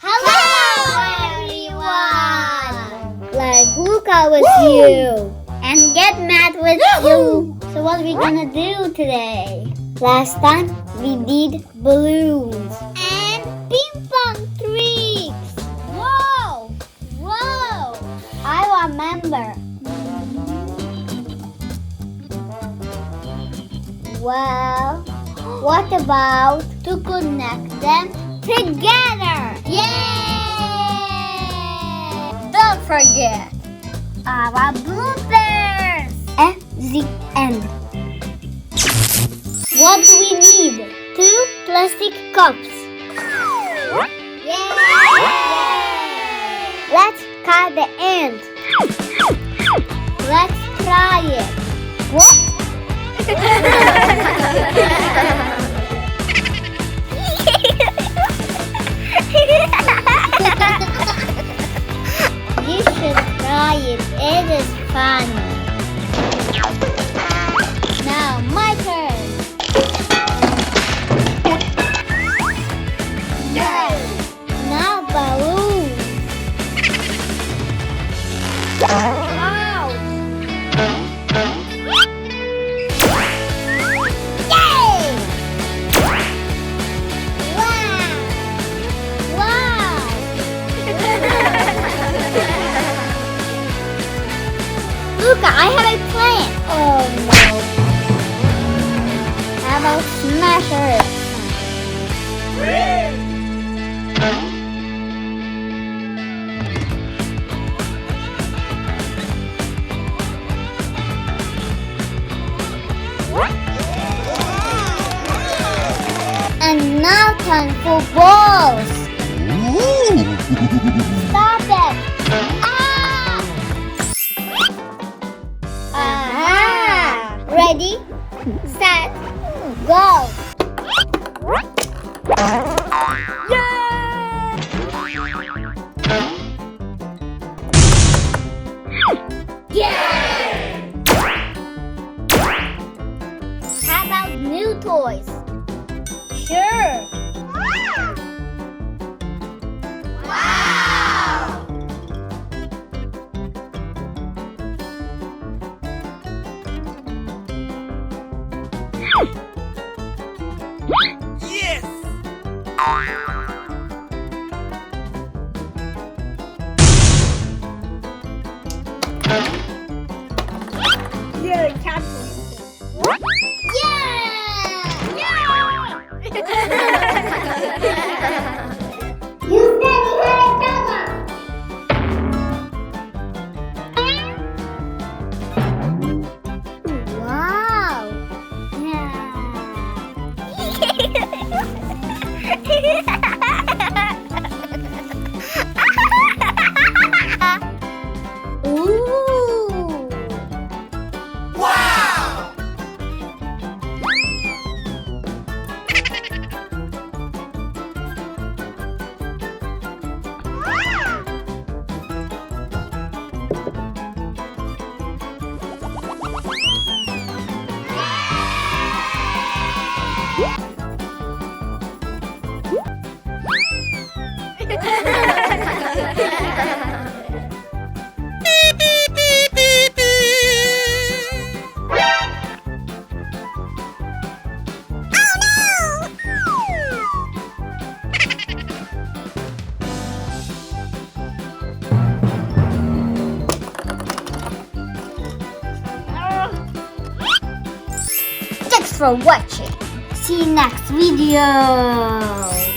Hello, everyone! Like Luca with you. And Get Matt with you. So what are we gonna do today? Last time we did balloons. And ping pong tricks. Whoa! Whoa! I remember. Well, what about to connect them together? Yay! Don't forget our bloopers at the end. What do we need? 2 plastic cups. Yay! Let's cut the end. Let's try it. What? You should try it. It is fun. Now my turn. Now balloons. Wow! Yay! Wow! Wow! Luca, I have a plan. Oh no. How about smashers? And now time for balls. Stop it! Ah! Aha! Ready, set, go! Yay! How about new toys? Sure. Wow! Yes! You're captain. Yeah! You said wow! Ooh! Wow! Thanks for watching. See you next video.